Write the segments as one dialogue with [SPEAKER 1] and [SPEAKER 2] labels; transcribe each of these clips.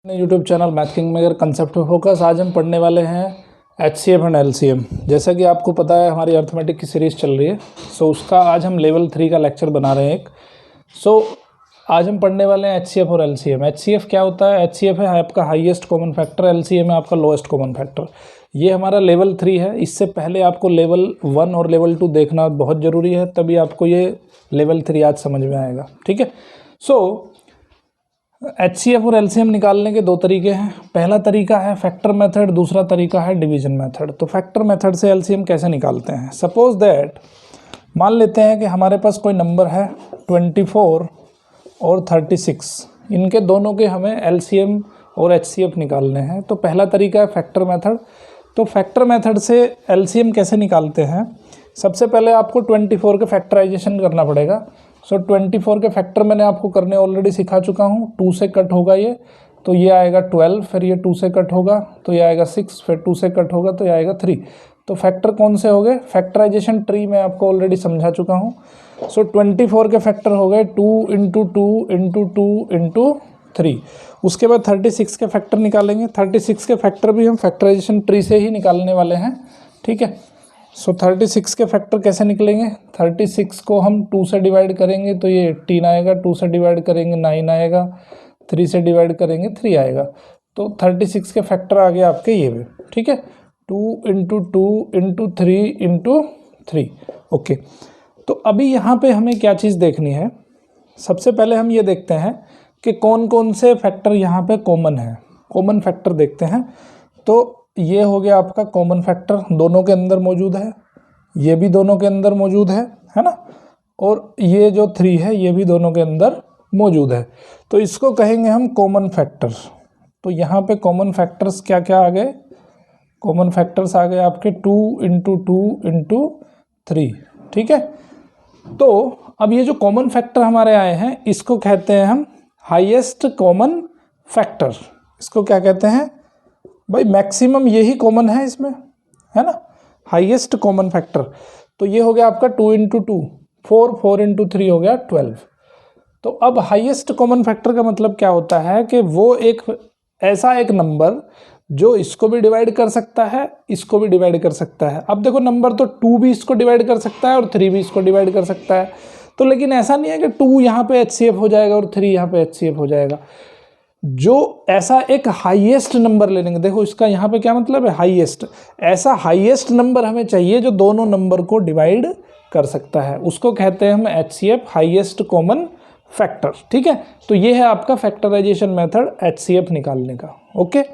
[SPEAKER 1] YouTube channel math king में अगर concept पे फोकस। आज हम पढ़ने वाले हैं HCF एंड LCM। जैसा कि आपको पता है हमारी अर्थमेटिक की सीरीज़ चल रही है, उसका आज हम लेवल 3 का लेक्चर बना रहे हैं एक। आज हम पढ़ने वाले हैं HCF और LCM। HCF क्या होता है? HCF है आपका हाईएस्ट कॉमन फैक्टर, LCM है आपका लोएस्ट कॉमन फैक्टर। ये हमारा लेवल 3 है। इससे पहले आपको लेवल 1 और लेवल 2 देखना बहुत ज़रूरी है, तभी आपको ये लेवल 3 आज समझ में आएगा। ठीक है। HCF और LCM निकालने के दो तरीके हैं। पहला तरीका है फैक्टर मेथड, दूसरा तरीका है डिवीजन मेथड। तो फैक्टर मेथड से LCM कैसे निकालते हैं? सपोज दैट मान लेते हैं कि हमारे पास कोई नंबर है 24 और 36, इनके दोनों के हमें LCM और HCF निकालने हैं। तो पहला तरीका है फैक्टर मेथड। तो फैक्टर मेथड से LCM कैसे निकालते हैं? सबसे पहले आपको 24 के फैक्टराइजेशन करना पड़ेगा। 24 के फैक्टर मैंने आपको करने ऑलरेडी सिखा चुका हूँ। 2 से कट होगा ये, तो ये आएगा 12, फिर ये 2 से कट होगा तो ये आएगा 6, फिर 2 से कट होगा तो ये आएगा 3। तो फैक्टर कौन से हो गए? फैक्टराइजेशन ट्री मैं आपको ऑलरेडी समझा चुका हूँ। 24 के फैक्टर हो गए 2 × 2 × 2 × 3। उसके बाद 36 के फैक्टर निकालेंगे। 36 के फैक्टर भी हम फैक्टराइजेशन ट्री से ही निकालने वाले हैं। ठीक है। 36 के फैक्टर कैसे निकलेंगे? 36 को हम 2 से डिवाइड करेंगे तो ये 18 आएगा, 2 से डिवाइड करेंगे 9 आएगा, 3 से डिवाइड करेंगे 3 आएगा। तो 36 के फैक्टर आ गए आपके ये भी। ठीक है। 2 × 2 × 3 × 3। ओके। तो अभी यहाँ पे हमें क्या चीज़ देखनी है? सबसे पहले हम ये देखते हैं कि कौन कौन से फैक्टर यहाँ पे कॉमन है। कॉमन फैक्टर देखते हैं। तो ये हो गया आपका कॉमन फैक्टर, दोनों के अंदर मौजूद है, ये भी दोनों के अंदर मौजूद है ना, और ये जो 3 है ये भी दोनों के अंदर मौजूद है। तो इसको कहेंगे हम कॉमन फैक्टर। तो यहाँ पे कॉमन फैक्टर्स क्या क्या आ गए? कॉमन फैक्टर्स आ गए आपके 2 × 2 × 3। ठीक है। तो अब ये जो कॉमन फैक्टर हमारे आए हैं इसको कहते हैं हम हाईएस्ट कॉमन फैक्टर। इसको क्या कहते हैं भाई? मैक्सिमम यही कॉमन है इसमें, है ना, हाईएस्ट कॉमन फैक्टर। तो ये हो गया आपका 2 × 2 4, 4 × 3 हो गया 12। तो अब हाईएस्ट कॉमन फैक्टर का मतलब क्या होता है कि वो एक ऐसा एक नंबर जो इसको भी डिवाइड कर सकता है, इसको भी डिवाइड कर सकता है। अब देखो नंबर तो 2 भी इसको डिवाइड कर सकता है और 3 भी इसको डिवाइड कर सकता है। तो लेकिन ऐसा नहीं है कि 2 यहाँ पे HCF हो जाएगा और 3 यहाँ पे HCF हो जाएगा। जो ऐसा एक हाईएस्ट नंबर ले लेंगे, देखो इसका यहाँ पे क्या मतलब है? हाईएस्ट। ऐसा हाईएस्ट नंबर हमें चाहिए जो दोनों नंबर को डिवाइड कर सकता है, उसको कहते हैं हम HCF, हाईएस्ट कॉमन फैक्टर। ठीक है। तो ये है आपका फैक्टराइजेशन मेथड HCF निकालने का। ओके।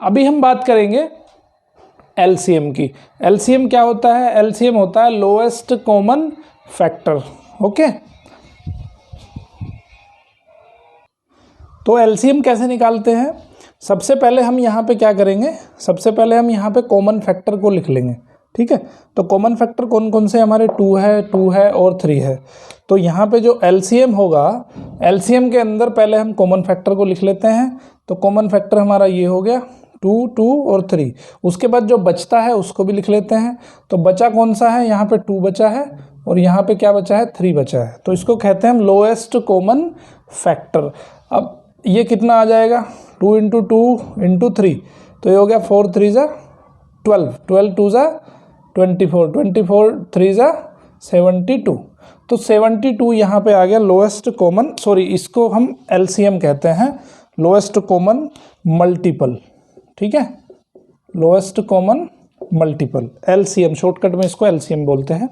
[SPEAKER 1] अभी हम बात करेंगे LCM की। LCM क्या होता है? LCM होता है लोएस्ट कॉमन फैक्टर। ओके। तो LCM कैसे निकालते हैं? सबसे पहले हम यहाँ पे क्या करेंगे? सबसे पहले हम यहाँ पे कॉमन फैक्टर को लिख लेंगे। ठीक है। तो कॉमन फैक्टर कौन कौन से? हमारे 2 है और 3 है। तो यहाँ पे जो LCM होगा, LCM के अंदर पहले हम कॉमन फैक्टर को लिख लेते हैं। तो कॉमन फैक्टर हमारा ये हो गया 2, 2 और 3। उसके बाद जो बचता है उसको भी लिख लेते हैं। तो बचा कौन सा है? यहाँ पे 2 बचा है और यहाँ पे क्या बचा है? 3 बचा है। तो इसको कहते हैं हम लोएस्ट कॉमन फैक्टर। अब ये कितना आ जाएगा? 2 × 2 × 3, तो ये हो गया 4 × 3 = 12, 12 × 2 = 24, 24 × 3 = 72। तो 72 यहाँ पे आ गया लोएस्ट कॉमन, सॉरी इसको हम LCM कहते हैं, लोएस्ट कॉमन मल्टीपल। ठीक है। Lowest common multiple, LCM, shortcut में इसको LCM बोलते हैं।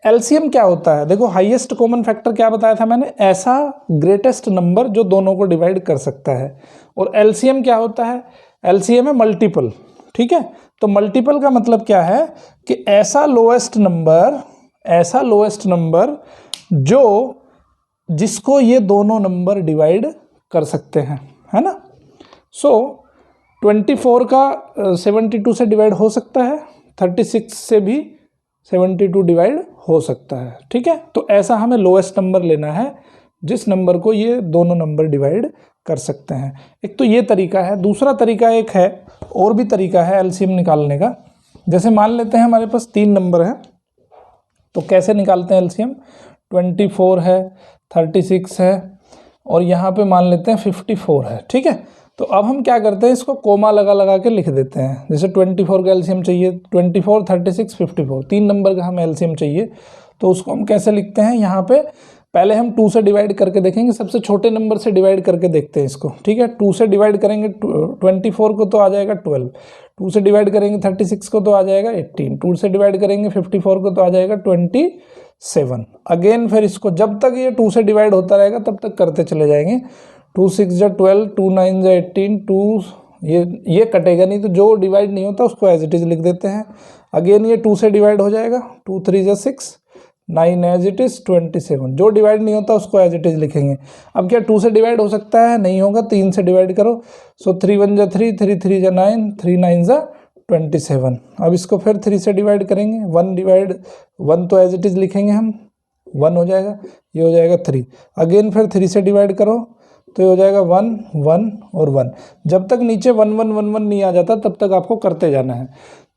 [SPEAKER 1] LCM क्या होता है? देखो हाईएस्ट कॉमन फैक्टर क्या बताया था मैंने? ऐसा ग्रेटेस्ट नंबर जो दोनों को डिवाइड कर सकता है। और LCM क्या होता है? LCM है मल्टीपल। ठीक है। तो मल्टीपल का मतलब क्या है कि ऐसा लोएस्ट नंबर जो जिसको ये दोनों नंबर डिवाइड कर सकते हैं, है ना। 24 का 72 से डिवाइड हो सकता है, 36 से भी 72 डिवाइड हो सकता है। ठीक है। तो ऐसा हमें लोएस्ट नंबर लेना है जिस नंबर को ये दोनों नंबर डिवाइड कर सकते हैं। एक तो ये तरीका है। दूसरा तरीका एक है, और भी तरीका है LCM निकालने का। जैसे मान लेते हैं हमारे पास 3 नंबर है, तो कैसे निकालते हैं LCM? 24 है, 36 है और यहाँ पे मान लेते हैं 54 है, ठीक है। तो अब हम क्या करते हैं, इसको कोमा लगा लगा के लिख देते हैं। जैसे 24 का एलसीएम चाहिए, 24, 36, 54, 3 नंबर का हमें एलसीएम चाहिए, तो उसको हम कैसे लिखते हैं, यहाँ पे पहले हम 2 से डिवाइड करके देखेंगे, सबसे छोटे नंबर से डिवाइड करके देखते हैं इसको, ठीक है। 2 से डिवाइड करेंगे 24 को तो आ जाएगा 12, 2 से डिवाइड करेंगे 36 को तो आ जाएगा 18, 2 से डिवाइड करेंगे 54 को तो आ जाएगा 27। अगेन फिर इसको जब तक ये 2 से डिवाइड होता रहेगा तब तक करते चले जाएंगे। 2 6 जा 12, 2 9 जा 18, 2 ये कटेगा नहीं, तो जो डिवाइड नहीं होता उसको एज इट इज लिख देते हैं। अगेन ये 2 से डिवाइड हो जाएगा, 2 3 जा 6, 9 एज इट इज 27। जो डिवाइड नहीं होता उसको एज इट इज लिखेंगे। अब क्या 2 से डिवाइड हो सकता है, नहीं होगा, 3 से डिवाइड करो। सो 3 1 जा 3, 3 3 जा 9, 3 9 जा 27। अब इसको फिर 3 से डिवाइड करेंगे, 1 तो एज इट इज लिखेंगे हम, 1 हो जाएगा, ये हो जाएगा 3। अगेन फिर 3 से डिवाइड करो तो ये हो जाएगा 1 1 और 1। जब तक नीचे 1 1 1 1 नहीं आ जाता तब तक आपको करते जाना है।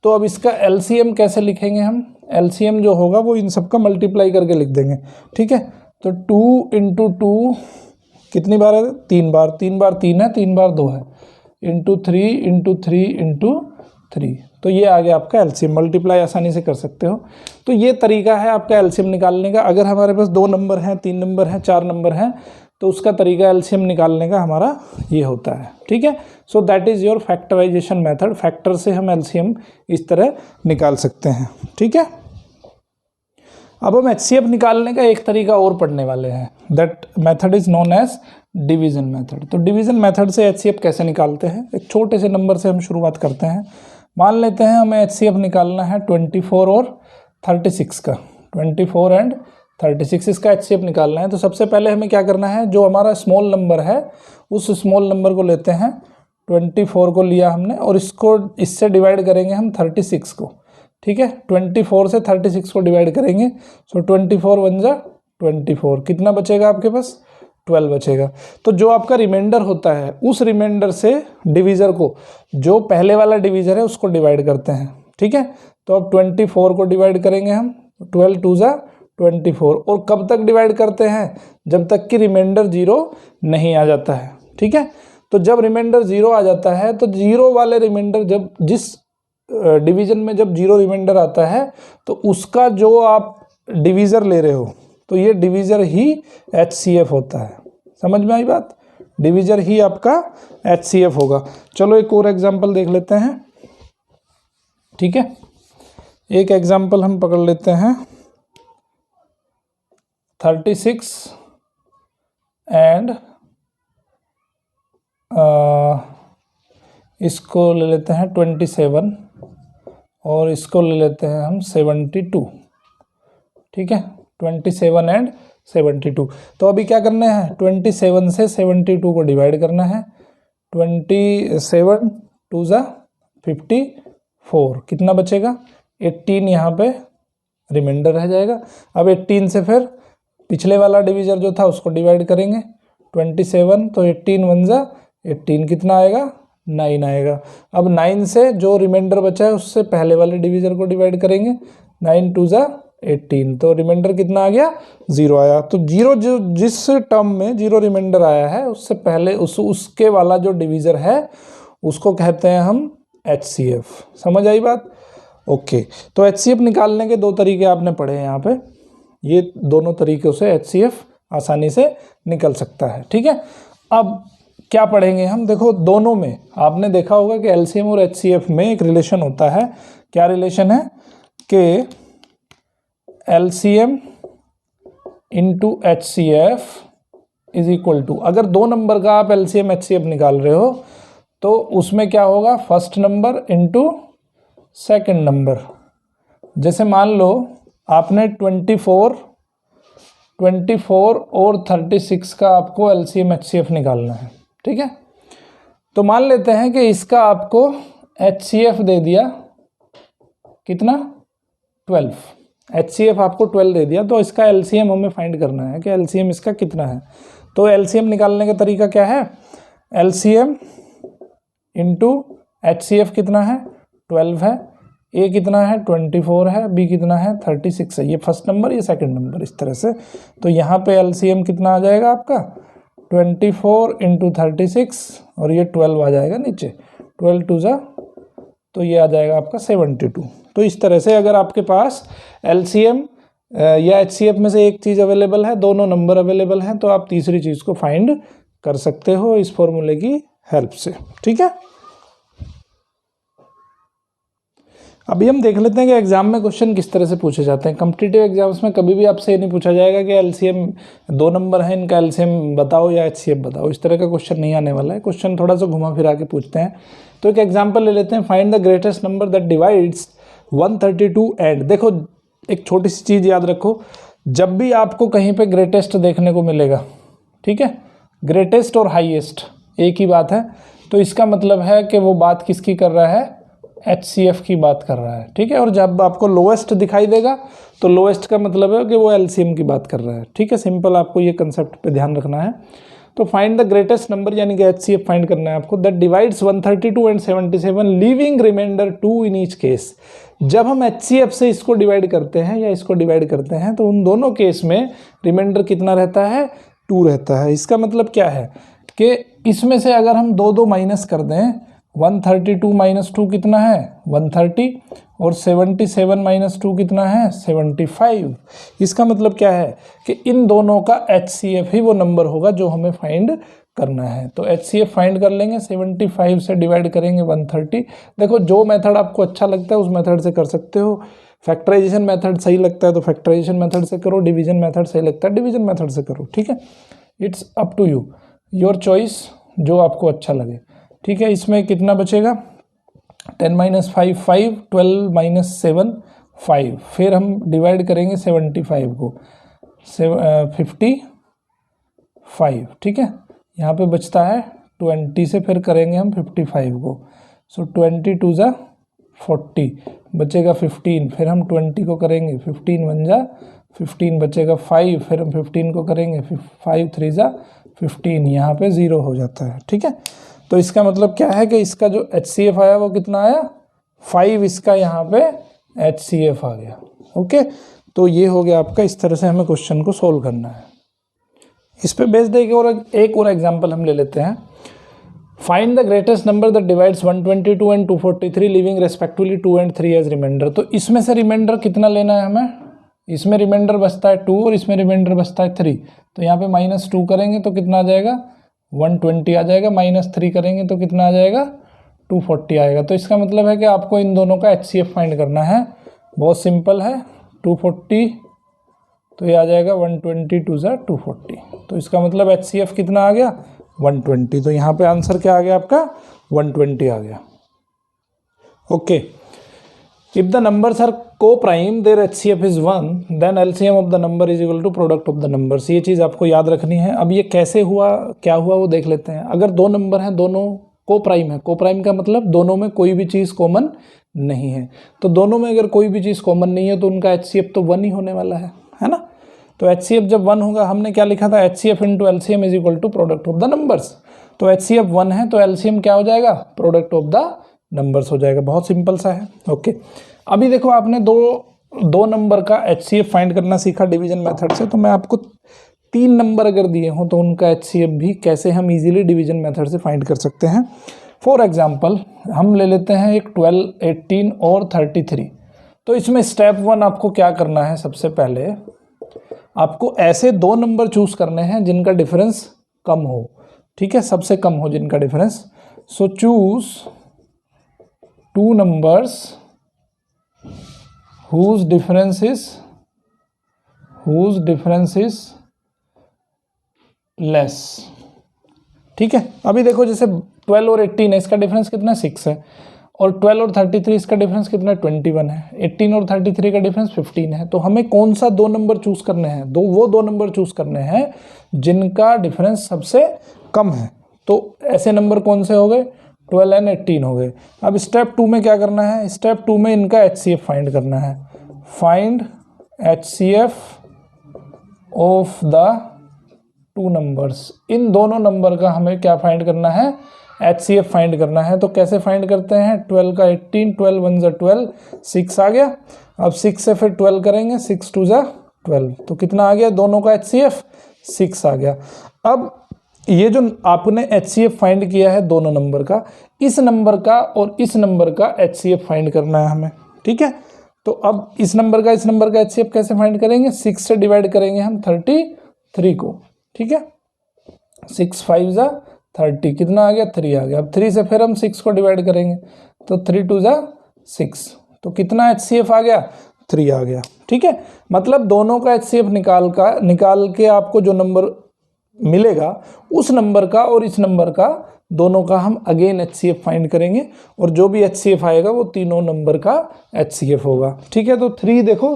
[SPEAKER 1] तो अब इसका एलसीएम कैसे लिखेंगे हम, एलसीएम जो होगा वो इन सब का मल्टीप्लाई करके लिख देंगे, ठीक है। तो 2 इंटू 2 कितनी बार है, 3 बार, 3 बार 3 है, 3 बार 2 है, इंटू 3 इंटू 3 इंटू 3। तो ये आ गया आपका एलसीएम, मल्टीप्लाई आसानी से कर सकते हो। तो ये तरीका है आपका एलसीएम निकालने का। अगर हमारे पास 2 नंबर हैं, 3 नंबर हैं, 4 नंबर हैं, तो उसका तरीका एलसीएम निकालने का हमारा ये होता है, ठीक है। So that is your factorization method. Factor से हम एलसीएम इस तरह निकाल सकते हैं, ठीक है। अब हम एचसीएफ निकालने का एक तरीका और पढ़ने वाले हैं, that method is known as division method. तो डिवीजन मेथड से एचसीएफ कैसे निकालते हैं, एक छोटे से नंबर से हम शुरुआत करते हैं। मान लेते हैं हमें एचसीएफ निकालना है 24 और 36 का, 24 एंड 36 इसका एचसीएफ निकालना है। तो सबसे पहले हमें क्या करना है, जो हमारा स्मॉल नंबर है उस स्मॉल नंबर को लेते हैं, 24 को लिया हमने और इसको इससे डिवाइड करेंगे हम 36 को, ठीक है। 24 से 36 को डिवाइड करेंगे, सो 24 1 जा 24, कितना बचेगा आपके पास, 12 बचेगा। तो जो आपका रिमाइंडर होता है उस रिमाइंडर से डिवीज़र को, जो पहले वाला डिवीज़र है उसको डिवाइड करते हैं, ठीक है। तो अब 24 को डिवाइड करेंगे हम, 12 2 जा 24, और कब तक डिवाइड करते हैं, जब तक कि रिमाइंडर 0 नहीं आ जाता है, ठीक है। तो जब रिमाइंडर 0 आ जाता है, तो 0 वाले रिमाइंडर, जब जिस डिवीजन में जब 0 रिमाइंडर आता है तो उसका जो आप डिवीज़र ले रहे हो, तो ये डिवीज़र ही एचसीएफ होता है। समझ में आई बात, डिवीज़र ही आपका एचसीएफ होगा। चलो एक और एग्जांपल देख लेते हैं, ठीक है। एक एग्जांपल हम पकड़ लेते हैं 36 एंड इसको ले लेते हैं 27 और इसको ले लेते हैं हम 72, ठीक है। 27 एंड 72। तो अभी क्या करना है, 27 से 72 को डिवाइड करना है, 27 2 जा 54, कितना बचेगा, 18 यहाँ पे रिमाइंडर रह जाएगा। अब 18 से फिर पिछले वाला डिवीज़र जो था उसको डिवाइड करेंगे, 27 तो 18 1 जा 18, कितना आएगा, 9 आएगा। अब 9 से जो रिमाइंडर बचा है उससे पहले वाले डिवीज़र को डिवाइड करेंगे, 9 2 जा 18, तो रिमाइंडर कितना आ गया, 0 आया। तो 0 जो जिस टर्म में 0 रिमाइंडर आया है उससे पहले उसके वाला जो डिवीज़र है उसको कहते हैं हम एचसीएफ। समझ आई बात, ओके। तो एचसीएफ निकालने के 2 तरीके आपने पढ़े हैं यहाँ पे, ये दोनों तरीक़ों से एचसीएफ आसानी से निकल सकता है, ठीक है। अब क्या पढ़ेंगे हम, देखो दोनों में आपने देखा होगा कि एलसीएम और एचसीएफ में एक रिलेशन होता है। क्या रिलेशन है कि LCM into HCF is equal to, अगर 2 नंबर का आप एलसीएम एचसीएफ निकाल रहे हो तो उसमें क्या होगा, first number into second number. जैसे मान लो आपने 24 और 36 का आपको एलसीएम एचसीएफ निकालना है, ठीक है। तो मान लेते हैं कि इसका आपको एचसीएफ दे दिया कितना, 12, एचसीएफ आपको 12 दे दिया, तो इसका एलसीएम हमें फाइंड करना है कि एलसीएम इसका कितना है। तो एलसीएम निकालने का तरीका क्या है, एलसीएम इंटू एचसीएफ कितना है, 12 है, ए कितना है 24 है, बी कितना है 36 है, ये फर्स्ट नंबर ये सेकंड नंबर, इस तरह से। तो यहाँ पे एलसीएम कितना आ जाएगा आपका 24 इंटू 36 और ये 12 आ जाएगा नीचे, 12 टू ज़ा, तो ये आ जाएगा आपका 72। तो इस तरह से अगर आपके पास LCM या HCF में से एक चीज़ अवेलेबल है, दोनों नंबर अवेलेबल हैं, तो आप तीसरी चीज़ को फाइंड कर सकते हो इस फॉर्मूले की हेल्प से। ठीक है, अभी हम देख लेते हैं कि एग्जाम में क्वेश्चन किस तरह से पूछे जाते हैं। कॉम्पिटिटिव एग्जाम्स में कभी भी आपसे ये नहीं पूछा जाएगा कि LCM दो नंबर है, इनका LCM बताओ या HCF बताओ, इस तरह का क्वेश्चन नहीं आने वाला है। क्वेश्चन थोड़ा सा घुमा फिरा के पूछते हैं। तो एक एग्जाम्पल ले लेते हैं, find the greatest number that divides 132 and. देखो एक छोटी सी चीज़ याद रखो, जब भी आपको कहीं पर ग्रेटेस्ट देखने को मिलेगा, ठीक है, ग्रेटेस्ट और हाईएस्ट एक ही बात है, तो इसका मतलब है कि वो बात किसकी कर रहा है, HCF की बात कर रहा है। ठीक है, और जब आपको लोएस्ट दिखाई देगा तो लोएस्ट का मतलब है कि वो LCM की बात कर रहा है। ठीक है, सिंपल, आपको ये कंसेप्ट पे ध्यान रखना है। तो फाइंड द ग्रेटेस्ट नंबर यानी कि HCF फाइंड करना है आपको, that divides 132 and 77 leaving reminder 2 in each case. जब हम HCF से इसको डिवाइड करते हैं या इसको डिवाइड करते हैं तो उन दोनों केस में रिमाइंडर कितना रहता है, 2 रहता है। इसका मतलब क्या है कि इसमें से अगर हम दो दो माइनस कर दें, 132 माइनस 2 कितना है, 130, और 77 माइनस 2 कितना है, 75। इसका मतलब क्या है कि इन दोनों का HCF ही वो नंबर होगा जो हमें फाइंड करना है। तो HCF फाइंड कर लेंगे, 75 से डिवाइड करेंगे 130। देखो जो मेथड आपको अच्छा लगता है उस मेथड से कर सकते हो। फैक्टराइजेशन मेथड सही लगता है तो फैक्टराइजेशन मेथड से करो, डिवीजन मेथड सही लगता है डिवीजन मेथड से करो। ठीक है, it's up to you, your choice, जो आपको अच्छा लगे। ठीक है, इसमें कितना बचेगा, 10 माइनस 5 5, 12 माइनस 7 5, फिर हम डिवाइड करेंगे 75 को 55। ठीक है, यहाँ पे बचता है 20 से फिर करेंगे हम 55 को, सो 20 टू ज़ा 40, बचेगा 15, फिर हम 20 को करेंगे 15 1 जा 15, बचेगा 5, फिर हम 15 को करेंगे 5 3 जा 15, यहाँ पे 0 हो जाता है। ठीक है, तो इसका मतलब क्या है कि इसका जो HCF आया वो कितना आया, 5, इसका यहाँ पे HCF आ गया। ओके, तो ये हो गया आपका, इस तरह से हमें क्वेश्चन को सोल्व करना है। इस पे बेस्ड एक और एग्जांपल हम ले लेते हैं। Find the greatest number that divides 122 and 243 leaving respectively 2 and 3 as reminder. तो इसमें से रिमाइंडर कितना लेना है हमें, इसमें रिमाइंडर बचता है 2 और इसमें रिमाइंडर बचता है 3, तो यहाँ पे -2 करेंगे तो कितना आ जाएगा, 120 आ जाएगा, -3 करेंगे तो कितना आ जाएगा, 240 आएगा। तो इसका मतलब है कि आपको इन दोनों का HCF फाइंड करना है। बहुत सिंपल है, 240 तो ये आ जाएगा 120 टू ज़ा 240, तो इसका मतलब HCF कितना आ गया, 120। तो यहाँ पे आंसर क्या आ गया आपका, 120 आ गया। Okay, if the numbers are coprime there HCF is 1 then LCM of the number is equal to product of the numbers. ये चीज़ आपको याद रखनी है। अब ये कैसे हुआ, क्या हुआ वो देख लेते हैं। अगर दो नंबर हैं, दोनों को प्राइम है, को प्राइम का मतलब दोनों में कोई भी चीज़ कॉमन नहीं है, तो दोनों में अगर कोई भी चीज़ कॉमन नहीं है तो उनका HCF तो 1 ही होने वाला है ना। तो HCF जब 1 होगा, हमने क्या लिखा था, HCF into LCM is equal to product of the numbers. तो HCF 1 है तो LCM क्या हो जाएगा, प्रोडक्ट ऑफ द नंबर्स हो जाएगा। बहुत सिंपल सा है। ओके, अभी देखो आपने दो नंबर का HCF फाइंड करना सीखा डिवीजन मेथड से, तो मैं आपको 3 नंबर अगर दिए हों तो उनका HCF भी कैसे हम इजीली डिवीजन मेथड से फाइंड कर सकते हैं। फॉर एग्जांपल हम ले लेते हैं एक 12, 18 और 33। तो इसमें स्टेप 1 आपको क्या करना है, सबसे पहले आपको ऐसे 2 नंबर चूज करने हैं जिनका डिफरेंस कम हो। ठीक है, सबसे कम हो जिनका difference. So choose 2 numbers whose difference is less. ठीक है, अभी देखो जैसे 12 और 18 है, इसका डिफरेंस कितना 6 है, और 12 और 33 इसका डिफरेंस कितना 21 है, 18 और 33 का डिफरेंस 15 है। तो हमें कौन सा 2 नंबर चूज करने हैं, वो 2 नंबर चूज करने हैं जिनका डिफरेंस सबसे कम है। तो ऐसे नंबर कौन से हो गए, 12 एंड 18 हो गए। अब स्टेप 2 में क्या करना है, स्टेप 2 में इनका HCF फाइंड करना है। Find HCF of the 2 numbers. इन दोनों नंबर का हमें क्या फाइंड करना है, HCF फाइंड करना है। तो कैसे फाइंड करते हैं, 12 का 18, 12 1 ज़ा 12, 6 आ गया। अब 6 से फिर 12 करेंगे, 6 2 ज़ा 12, तो कितना आ गया, दोनों का HCF 6 आ गया। अब ये जो आपने HCF फाइंड किया है दोनों नंबर का, इस नंबर का और इस नंबर का HCF फाइंड करना है हमें, ठीक है। तो अब इस नंबर का HCF कैसे फाइंड करेंगे, 6 से डिवाइड करेंगे हम 33 को, ठीक है। 6 5 जा 30, कितना आ गया 3 आ गया। अब 3 से फिर हम 6 को डिवाइड करेंगे तो 3 2 जा 6, तो कितना HCF आ गया 3 आ गया, ठीक है। मतलब दोनों का HCF निकाल के आपको जो नंबर मिलेगा उस नंबर का और इस नंबर का दोनों का हम अगेन HCF फाइंड करेंगे और जो भी HCF आएगा वो तीनों नंबर का HCF होगा, ठीक है। तो 3 देखो,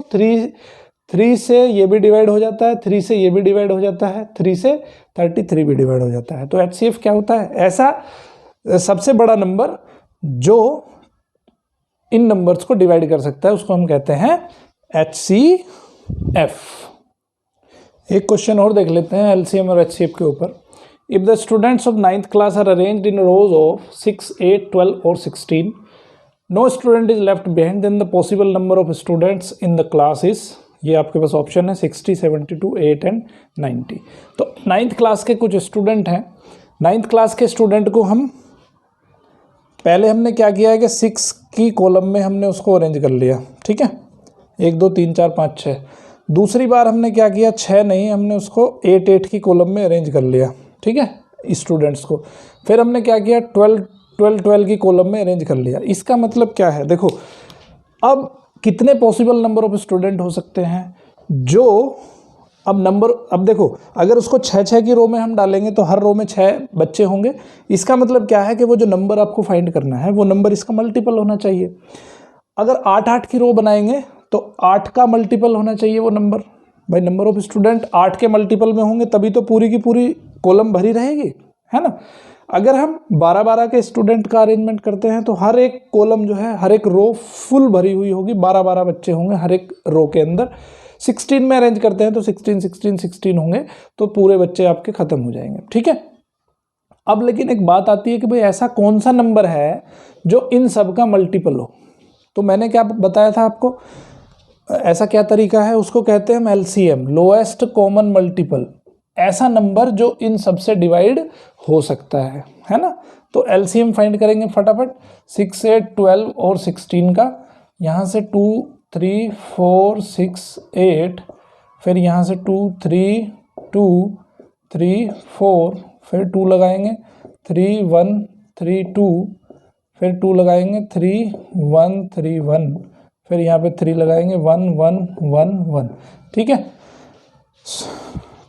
[SPEAKER 1] 3 से ये भी डिवाइड हो जाता है, 3 से ये भी डिवाइड हो जाता है, 3 से 33 भी डिवाइड हो जाता है। तो HCF क्या होता है, ऐसा सबसे बड़ा नंबर जो इन नंबर्स को डिवाइड कर सकता है उसको हम कहते हैं HCF। एक क्वेश्चन और देख लेते हैं LCM और HCF के ऊपर। If the students of 9th class are arranged in rows of 6, 8, 12 और 16, no student is left behind, then the possible number of students in the class is, ये आपके पास ऑप्शन है 60, 72, 8 एंड 90। तो 9th क्लास के कुछ student हैं, 9th class के student को हम पहले हमने क्या किया है कि 6 की कॉलम में हमने उसको अरेंज कर लिया, ठीक है, 1 2 3 4 5 6। दूसरी बार हमने क्या किया, 6 नहीं, हमने उसको 8 8 की कॉलम में अरेंज कर लिया, ठीक है, स्टूडेंट्स को। फिर हमने क्या किया, 12 12 12 की कॉलम में अरेंज कर लिया। इसका मतलब क्या है, देखो अब कितने पॉसिबल नंबर ऑफ स्टूडेंट हो सकते हैं जो अब देखो अगर उसको 6 6 की रो में हम डालेंगे तो हर रो में 6 बच्चे होंगे। इसका मतलब क्या है कि वो जो नंबर आपको फाइंड करना है वो नंबर इसका मल्टीपल होना चाहिए। अगर 8 8 की रो बनाएंगे तो 8 का मल्टीपल होना चाहिए वो नंबर। भाई नंबर ऑफ स्टूडेंट 8 के मल्टीपल में होंगे तभी तो पूरी की पूरी कॉलम भरी रहेगी, है ना। अगर हम 12 12 के स्टूडेंट का अरेंजमेंट करते हैं तो हर एक कॉलम जो है, हर एक रो फुल भरी हुई होगी, 12 12 बच्चे होंगे हर एक रो के अंदर। 16 में अरेंज करते हैं तो 16 16 16 होंगे, तो पूरे बच्चे आपके खत्म हो जाएंगे, ठीक है। अब लेकिन एक बात आती है कि भाई ऐसा कौन सा नंबर है जो इन सब का मल्टीपल हो। तो मैंने क्या बताया था आपको, ऐसा क्या तरीका है, उसको कहते हैं LCM, लोएस्ट कॉमन मल्टीपल। ऐसा नंबर जो इन सब से डिवाइड हो सकता है ना। तो LCM फाइंड करेंगे फटाफट, 6 8 12 और 16 का। यहाँ से 2 3 4 6 8, फिर यहाँ से 2 3 2 3 4, फिर 2 लगाएंगे 3 1 3 2, फिर 2 लगाएंगे 3 1 3 1, फिर यहाँ पे 3 लगाएंगे 1 1 1 1, ठीक है।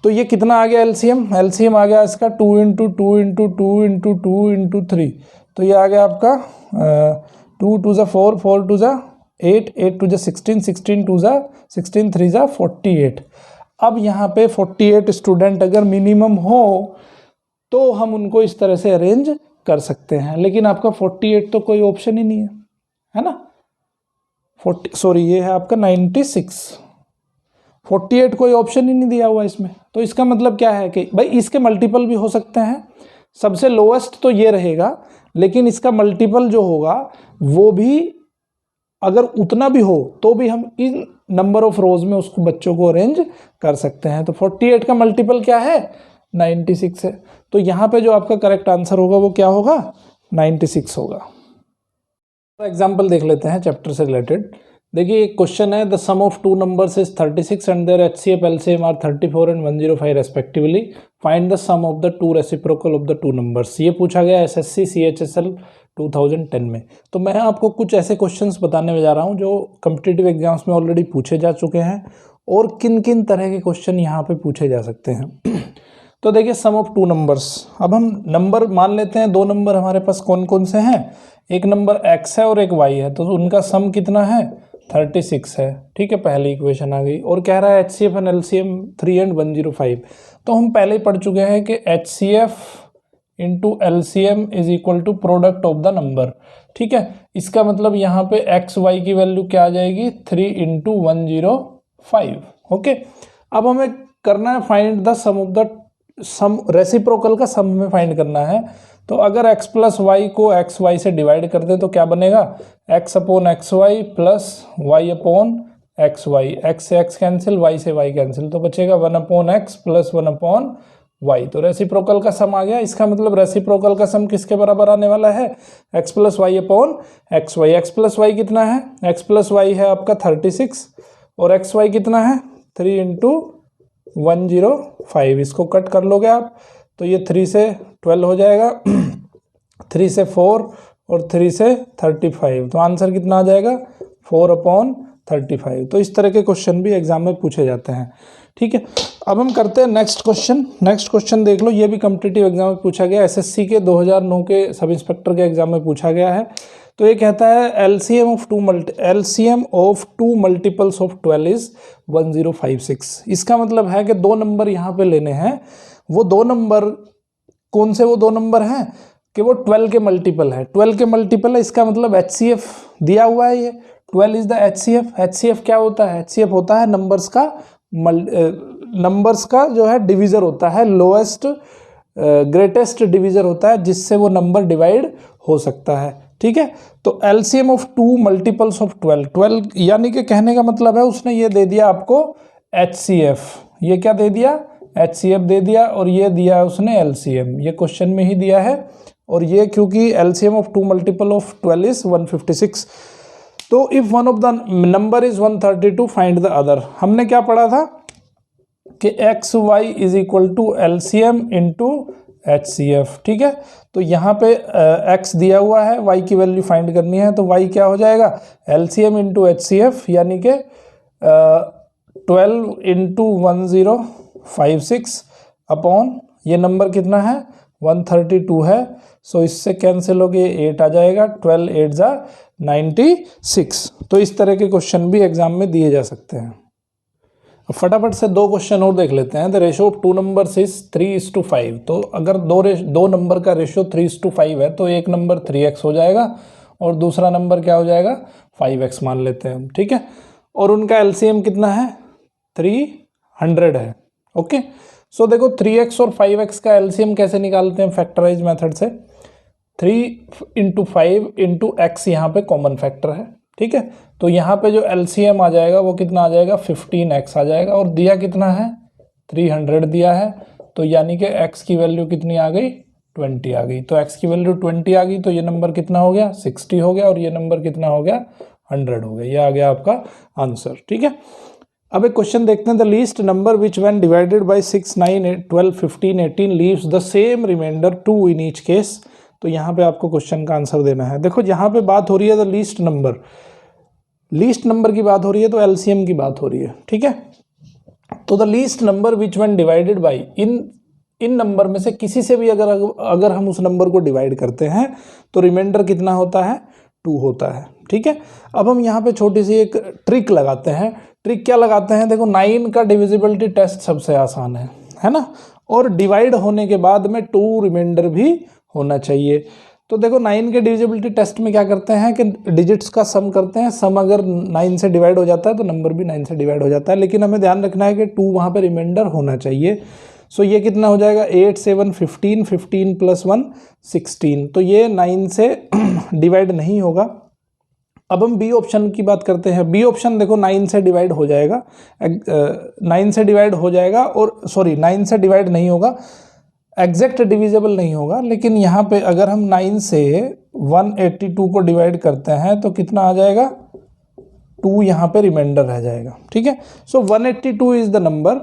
[SPEAKER 1] तो ये कितना आ गया LCM आ गया इसका 2 इंटू 2 इंटू 2 इंटू 2 इंटू 3, तो ये आ गया आपका 2 2 ज़ा 4 4 2 ज़ा 8 8 2 ज़ा 16 16 2 ज़ा 16 3 ज़ा 48। अब यहाँ पे 48 स्टूडेंट अगर मिनिमम हो तो हम उनको इस तरह से अरेंज कर सकते हैं, लेकिन आपका 48 तो कोई ऑप्शन ही नहीं है ना। ये है आपका 96, 48 कोई ऑप्शन ही नहीं दिया हुआ इसमें। तो इसका मतलब क्या है कि भाई इसके मल्टीपल भी हो सकते हैं, सबसे लोएस्ट तो ये रहेगा, लेकिन इसका मल्टीपल जो होगा वो भी अगर उतना भी हो तो भी हम इन नंबर ऑफ रोज में उसको बच्चों को अरेंज कर सकते हैं। तो 48 का मल्टीपल क्या है, 96 है। तो यहाँ पे जो आपका करेक्ट आंसर होगा वो क्या होगा, 96 होगा। एग्जाम्पल देख लेते हैं चैप्टर से रिलेटेड। देखिए एक क्वेश्चन है, the sum of two numbers is 36 and their HCF LCM are 34 and 105 respectively, find the sum of the two reciprocal of the two numbers. ये पूछा गया SSC CHSL 2010 में। तो मैं आपको कुछ ऐसे क्वेश्चंस बताने जा रहा हूँ जो कम्पिटिटिव एग्जाम्स में ऑलरेडी पूछे जा चुके हैं और किन किन तरह के क्वेश्चन यहाँ पे पूछे जा सकते हैं। तो देखिए सम ऑफ टू नंबर्स, अब हम नंबर मान लेते हैं, दो नंबर हमारे पास कौन कौन से हैं, एक नंबर x है और एक y है, तो उनका सम कितना है, 36 है, ठीक है। पहली इक्वेशन आ गई। और कह रहा है HCF एंड LCM 3 एंड 105। तो हम पहले ही पढ़ चुके हैं कि HCF into LCM is equal to product of the number, ठीक है। इसका मतलब यहाँ पे x y की वैल्यू क्या आ जाएगी, 3 इंटू 105, ओके। अब हमें करना है find the sum of the sum, reciprocal का सम में फाइंड करना है। तो अगर x प्लस वाई को एक्स वाई से डिवाइड कर दें तो क्या बनेगा, x upon x y plus y upon x y, x से एक्स कैंसिल, वाई से वाई कैंसिल, तो बचेगा 1 upon x plus 1 upon y. तो रेसिप्रोकल का सम आ गया, इसका मतलब रेसिप्रोकल का सम किसके बराबर आने वाला है, x plus y upon x y. X plus y कितना है, एक्स प्लस वाई है आपका 36 और एक्स वाई कितना है 3 इंटू 105। इसको कट कर लोगे आप तो ये 3 से 12 हो जाएगा 3 से 4 और 3 से 35। तो आंसर कितना आ जाएगा 4/35। तो इस तरह के क्वेश्चन भी एग्जाम में पूछे जाते हैं। ठीक है, अब हम करते हैं नेक्स्ट क्वेश्चन। नेक्स्ट क्वेश्चन देख लो, ये भी कॉम्पिटिटिव एग्जाम में पूछा गया, एसएससी के 2009 के सब इंस्पेक्टर के एग्जाम में पूछा गया है। तो ये कहता है LCM of two multiples of 12 is 1056। इसका मतलब है कि दो नंबर यहाँ पे लेने हैं। वो दो नंबर कौन से, वो दो नंबर हैं कि वो 12 के मल्टीपल है। 12 के मल्टीपल है, इसका मतलब HCF दिया हुआ है। ये 12 इज द HCF। HCF क्या होता है, HCF होता है नंबर्स का जो है डिवीजर होता है, लोएस्ट ग्रेटेस्ट डिवीजर होता है, जिससे वो नंबर डिवाइड हो सकता है। ठीक है, तो LCM of two multiples of 12 यानी कि कहने का मतलब है उसने ये दे दिया आपको HCF। ये क्या दे दिया, HCF दे दिया, और ये दिया उसने LCM, ये क्वेश्चन में ही दिया है। और ये क्योंकि LCM of two multiple of 12 is 156। तो if one of the number is 132 find the other. हमने क्या पढ़ा था कि x Y is equal to LCM into HCF। ठीक है, तो यहाँ पे x दिया हुआ है, y की वैल्यू फाइंड करनी है, तो y क्या हो जाएगा LCM इंटू HCF, यानी कि 12 इंटू 1056 अपॉन ये नंबर कितना है 132 है। सो इससे कैंसिल हो गए 8 आ जाएगा, 12 8 जा 96। तो इस तरह के क्वेश्चन भी एग्जाम में दिए जा सकते हैं। फटाफट से दो क्वेश्चन और देख लेते हैं। The ratio of two numbers is 3:5। तो अगर दो नंबर का रेशो 3:5 है तो एक नंबर 3x हो जाएगा और दूसरा नंबर क्या हो जाएगा 5x मान लेते हैं हम। ठीक है, और उनका एलसीएम कितना है 300 है। ओके, सो देखो 3x और 5x का एलसीएम कैसे निकालते हैं फैक्टराइज मेथड से। 3 इंटू 5 इंटू एक्स यहाँ पे कॉमन फैक्टर है। ठीक है, तो यहाँ पे जो एलसीएम आ जाएगा वो कितना आ जाएगा 15x आ जाएगा, और दिया कितना है 300 दिया है, तो यानी कि x की वैल्यू कितनी आ गई 20 आ गई। तो x की वैल्यू 20 आ गई, तो ये नंबर कितना हो गया 60 हो गया, और ये नंबर कितना हो गया 100 हो गया। ये आ गया आपका आंसर। ठीक है, अब एक क्वेश्चन देखते हैं। The least number which when divided by 6 9 8 12 15 18 leaves the same reminder 2 in each case. तो यहाँ पे आपको क्वेश्चन का आंसर देना है। देखो यहाँ पे बात हो रही है द लीस्ट नंबर की बात हो रही है, तो एलसीएम की बात हो रही है। ठीक है, तो the least number which when divided bye in number में से किसी से भी अगर हम उस नंबर को डिवाइड करते हैं तो रिमाइंडर कितना होता है 2 होता है। ठीक है, अब हम यहाँ पे छोटी सी एक ट्रिक लगाते हैं। ट्रिक क्या लगाते हैं, देखो 9 का डिविजिबिलिटी टेस्ट सबसे आसान है ना, और डिवाइड होने के बाद में 2 रिमाइंडर भी होना चाहिए। तो देखो 9 के डिविजिबिलिटी टेस्ट में क्या करते हैं कि डिजिट्स का सम करते हैं। सम अगर 9 से डिवाइड हो जाता है तो नंबर भी 9 से डिवाइड हो जाता है, लेकिन हमें ध्यान रखना है कि 2 वहाँ पे रिमाइंडर होना चाहिए। सो ये कितना हो जाएगा 8 7 15 15 प्लस 1 16। तो ये 9 से डिवाइड नहीं होगा। अब हम बी ऑप्शन की बात करते हैं। बी ऑप्शन देखो 9 से डिवाइड हो जाएगा, 9 से डिवाइड हो जाएगा, और सॉरी 9 से डिवाइड नहीं होगा, एग्जैक्ट डिविजिबल नहीं होगा। लेकिन यहाँ पे अगर हम 9 से 182 को डिवाइड करते हैं तो कितना आ जाएगा 2 यहाँ पे रिमाइंडर रह जाएगा। ठीक है, सो 182 इज द नंबर।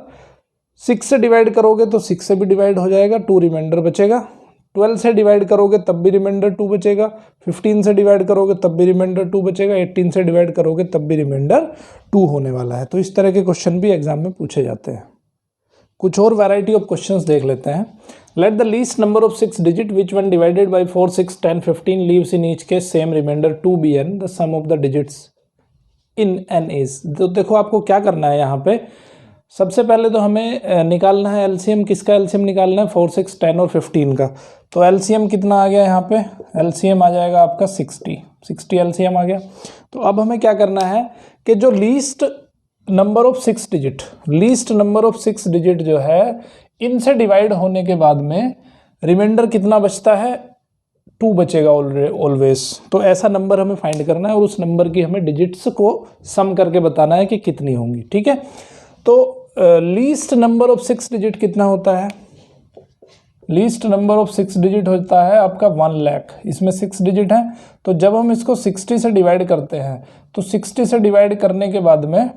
[SPEAKER 1] 6 से डिवाइड करोगे तो 6 से भी डिवाइड हो जाएगा, 2 रिमाइंडर बचेगा। 12 से डिवाइड करोगे तब भी रिमाइंडर 2 बचेगा। 15 से डिवाइड करोगे तब भी रिमाइंडर 2 बचेगा। 18 से डिवाइड करोगे तब भी रिमाइंडर 2 होने वाला है। तो इस तरह के क्वेश्चन भी एग्जाम में पूछे जाते हैं। कुछ और वैरायटी ऑफ क्वेश्चंस देख लेते हैं। Let the least number of 6 digit which one divided by 4 6 10 15 leaves in each case same reminder 2 be N the sum of the digits in N is. तो देखो आपको क्या करना है, यहाँ पे सबसे पहले तो हमें निकालना है एलसीएम। किसका एलसीएम निकालना है 4 6 10 और 15 का। तो एलसीएम कितना आ गया, यहाँ पे एलसीएम आ जाएगा आपका 60 एलसीएम आ गया। तो अब हमें क्या करना है कि जो लीस्ट नंबर ऑफ 6 डिजिट जो है इनसे डिवाइड होने के बाद में रिमाइंडर कितना बचता है 2 बचेगा ऑलवेज। तो ऐसा नंबर हमें फाइंड करना है और उस नंबर की हमें डिजिट्स को सम करके बताना है कि कितनी होंगी। ठीक है, तो लीस्ट नंबर ऑफ 6 डिजिट कितना होता है लीस्ट नंबर ऑफ 6 डिजिट होता है आपका 1 लाख। इसमें 6 डिजिट हैं, तो जब हम इसको 60 से डिवाइड करते हैं तो 60 से डिवाइड करने के बाद में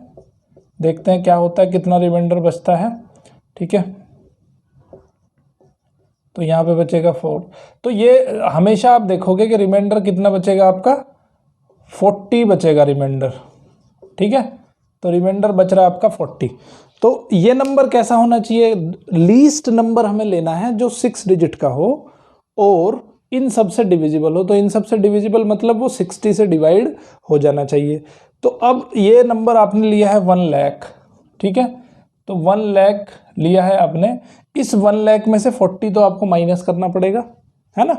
[SPEAKER 1] देखते हैं क्या होता है, कितना रिमाइंडर बचता है। ठीक है, तो यहाँ पे बचेगा 4। तो ये हमेशा आप देखोगे कि रिमाइंडर कितना बचेगा आपका, 40 बचेगा रिमाइंडर। ठीक है, तो रिमाइंडर बच रहा है आपका 40। तो ये नंबर कैसा होना चाहिए, लीस्ट नंबर हमें लेना है जो 6 डिजिट का हो और इन सब से डिविजिबल हो। तो इन सब से डिविजिबल मतलब वो 60 से डिवाइड हो जाना चाहिए। तो अब ये नंबर आपने लिया है 1 लाख। ठीक है, तो 1 लाख लिया है आपने, इस 1 लाख में से 40 तो आपको माइनस करना पड़ेगा, है ना।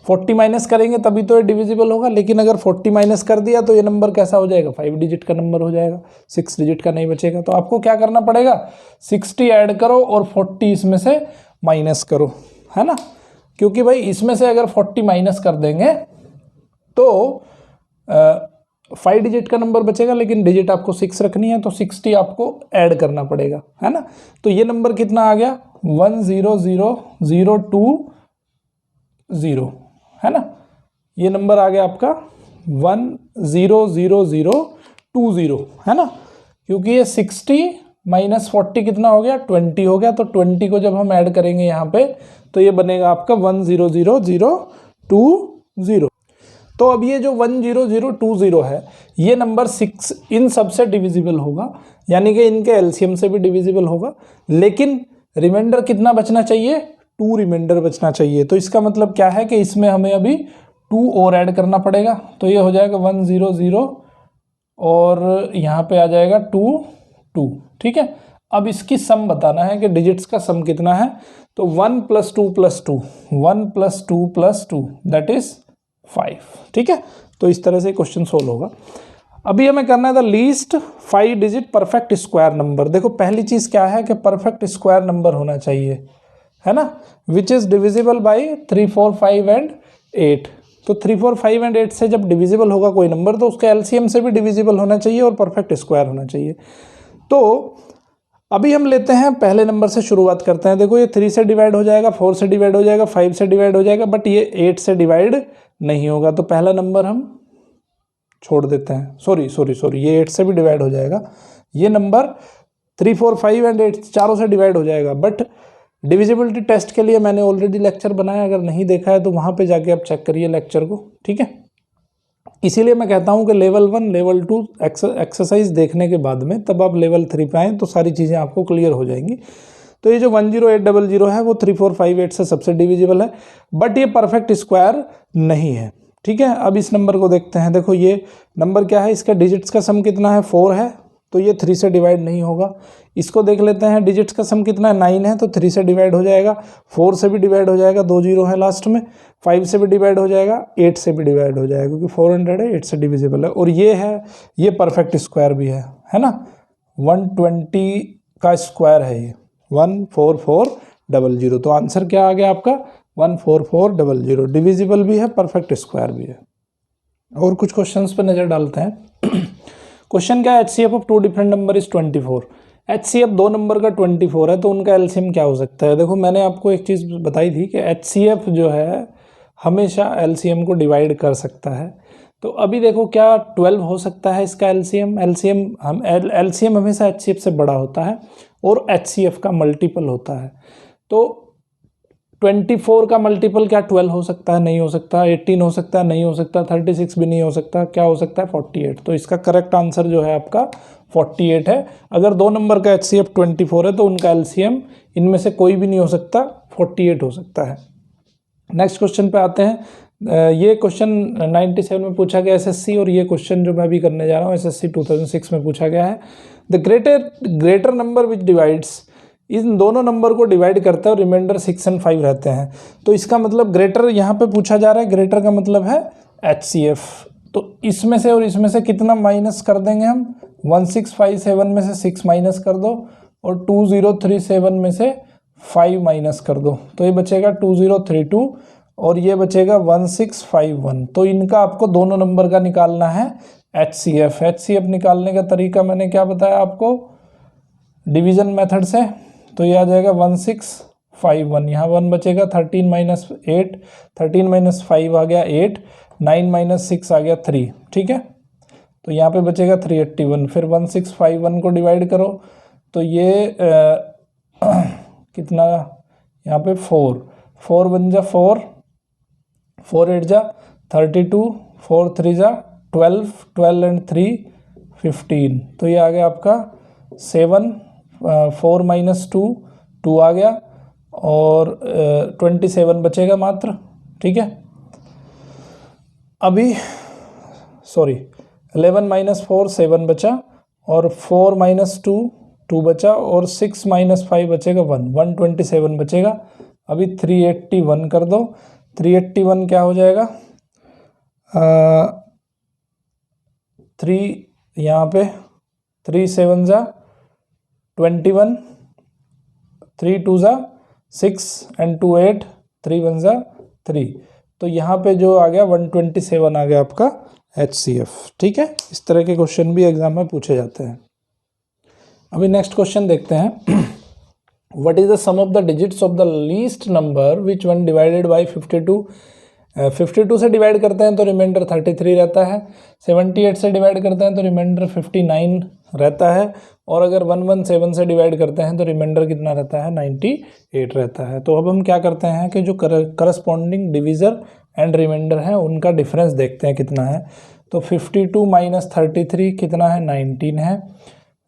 [SPEAKER 1] 40 माइनस करेंगे तभी तो ये डिविजिबल होगा, लेकिन अगर 40 माइनस कर दिया तो ये नंबर कैसा हो जाएगा, 5 डिजिट का नंबर हो जाएगा, 6 डिजिट का नहीं बचेगा। तो आपको क्या करना पड़ेगा, 60 ऐड करो और 40 इसमें से माइनस करो, है ना। क्योंकि भाई इसमें से अगर 40 माइनस कर देंगे तो 5 डिजिट का नंबर बचेगा, लेकिन डिजिट आपको 6 रखनी है, तो 60 आपको ऐड करना पड़ेगा, है ना। तो ये नंबर कितना आ गया, 1000020, है ना। ये नंबर आ गया आपका 1000020, है ना। क्योंकि ये 60 माइनस 40 कितना हो गया, 20 हो गया। तो 20 को जब हम ऐड करेंगे यहाँ पे तो ये बनेगा आपका 1000020। तो अब ये जो 10020 है ये नंबर 6 इन सब से डिविजिबल होगा, यानी कि इनके एलसीएम से भी डिविजिबल होगा, लेकिन रिमाइंडर कितना बचना चाहिए, 2 रिमाइंडर बचना चाहिए। तो इसका मतलब क्या है कि इसमें हमें अभी 2 और ऐड करना पड़ेगा। तो ये हो जाएगा 100 और यहाँ पे आ जाएगा 2। ठीक है, अब इसकी सम बताना है कि डिजिट्स का सम कितना है। तो 1 + 2 + 2, 1 + 2 + 2 दैट इज 5। ठीक है, तो इस तरह से क्वेश्चन सोल्व होगा। अभी हमें करना है the least 5 digit perfect square number. देखो पहली चीज क्या है कि परफेक्ट स्क्वायर नंबर होना चाहिए, है ना, which is divisible by 3, 4, 5 and 8। तो 3, 4, 5 एंड 8 से जब डिविजिबल होगा कोई नंबर तो उसके एलसीएम से भी डिविजिबल होना चाहिए और परफेक्ट स्क्वायर होना चाहिए। तो अभी हम लेते हैं पहले नंबर से शुरुआत करते हैं। देखो ये 3 से डिवाइड हो जाएगा, 4 से डिवाइड हो जाएगा, 5 से डिवाइड हो जाएगा, बट ये 8 से डिवाइड नहीं होगा। तो पहला नंबर हम छोड़ देते हैं, सॉरी ये 8 से भी डिवाइड हो जाएगा। ये नंबर 3, 4, 5 एंड 8 चारों से डिवाइड हो जाएगा, बट डिविजिबिलिटी टेस्ट के लिए मैंने ऑलरेडी लेक्चर बनाया, अगर नहीं देखा है तो वहाँ पे जाके आप चेक करिए लेक्चर को। ठीक है, इसीलिए मैं कहता हूँ कि लेवल 1 लेवल 2 एक्सरसाइज देखने के बाद में तब आप लेवल 3 पे आएँ तो सारी चीज़ें आपको क्लियर हो जाएंगी। तो ये जो 10800 है वो 3, 4, 5, 8 से सबसे डिविजिबल है, बट ये परफेक्ट स्क्वायर नहीं है। ठीक है, अब इस नंबर को देखते हैं। देखो ये नंबर क्या है, इसका डिजिट्स का सम कितना है, 4 है, तो ये 3 से डिवाइड नहीं होगा। इसको देख लेते हैं, डिजिट्स का सम कितना है, 9 है, तो 3 से डिवाइड हो जाएगा, 4 से भी डिवाइड हो जाएगा, 2 जीरो है लास्ट में, 5 से भी डिवाइड हो जाएगा, 8 से भी डिवाइड हो जाएगा, क्योंकि 400 है, 8 से डिविजिबल है। और ये है, ये परफेक्ट स्क्वायर भी है ना, 120 का स्क्वायर है ये, 14400। तो आंसर क्या आ गया आपका, 14400। डिविजिबल भी है, परफेक्ट स्क्वायर भी है। और कुछ क्वेश्चंस पे नज़र डालते हैं। क्वेश्चन क्या है, HCF of 2 different number is 24। HCF 2 number का 24 है, तो उनका एलसीएम क्या हो सकता है। देखो मैंने आपको एक चीज़ बताई थी कि HCF जो है हमेशा एलसीएम को डिवाइड कर सकता है। तो अभी देखो क्या 12 हो सकता है इसका एलसीएम। एलसीएम हमेशा HCF से बड़ा होता है और HCF का मल्टीपल होता है। तो 24 का मल्टीपल क्या 12 हो सकता है, नहीं हो सकता। 18 हो सकता है, नहीं हो सकता। 36 भी नहीं हो सकता। क्या हो सकता है, 48। तो इसका करेक्ट आंसर जो है आपका 48 है। अगर 2 नंबर का HCF 24 है तो उनका एलसीएम इनमें से कोई भी नहीं हो सकता, 48 हो सकता है। नेक्स्ट क्वेश्चन पे आते हैं। ये क्वेश्चन 97 में पूछा गया SSC, और ये क्वेश्चन जो मैं अभी करने जा रहा हूँ SSC 2006 में पूछा गया है। The greater number which divides, इन दोनों नंबर को डिवाइड करता है और रिमाइंडर 6 और 5 रहते हैं। तो इसका मतलब ग्रेटर यहाँ पे पूछा जा रहा है, ग्रेटर का मतलब है HCF। तो इसमें से और इसमें से कितना माइनस कर देंगे हम, 1657 में से 6 माइनस कर दो और 2037 में से 5 माइनस कर दो, तो ये बचेगा 2032 और ये बचेगा 1651। तो इनका आपको दोनों नंबर का निकालना है HCF। HCF निकालने का तरीका मैंने क्या बताया आपको, डिवीजन मेथड से। तो ये आ जाएगा 5 1, यहाँ 1 बचेगा, 13 माइनस 8, 13 माइनस 5 आ गया 8, 9 माइनस 6 आ गया 3, ठीक है। तो यहाँ पे बचेगा 381, फिर 1651 को डिवाइड करो तो ये कितना, यहाँ पे 4, 4 1 जा 4, 4 8 जा 32, 4 3 जा 12, 12 एंड 3 15, तो ये आ गया आपका 7, 4 माइनस 2, 2 आ गया और 27 बचेगा मात्र, ठीक है। अभी सॉरी 11 माइनस 4 7 बचा और 4 माइनस 2 2 बचा और 6 माइनस 5 बचेगा 1, 127 बचेगा। अभी 381 कर दो, 381 क्या हो जाएगा, 3 यहाँ पे 3 7 जा 21, 3 2 जा 6 एंड 2 8, 3 1 जा 3, तो यहाँ पे जो आ गया 127 आ गया आपका HCF, ठीक है। इस तरह के क्वेश्चन भी एग्जाम में पूछे जाते हैं। अभी नेक्स्ट क्वेश्चन देखते हैं। What is the sum of the digits of the least number which one divided by 52, 52 से डिवाइड करते हैं तो रिमाइंडर 33 रहता है, 78 से डिवाइड करते हैं तो रिमाइंडर 59 रहता है, और अगर 117 से डिवाइड करते हैं तो रिमाइंडर कितना रहता है, 98 रहता है। तो अब हम क्या करते हैं कि जो करस्पॉन्डिंग डिविज़र एंड रिमाइंडर है उनका डिफरेंस देखते हैं कितना है। तो 52 माइनस 33 कितना है, 19 है,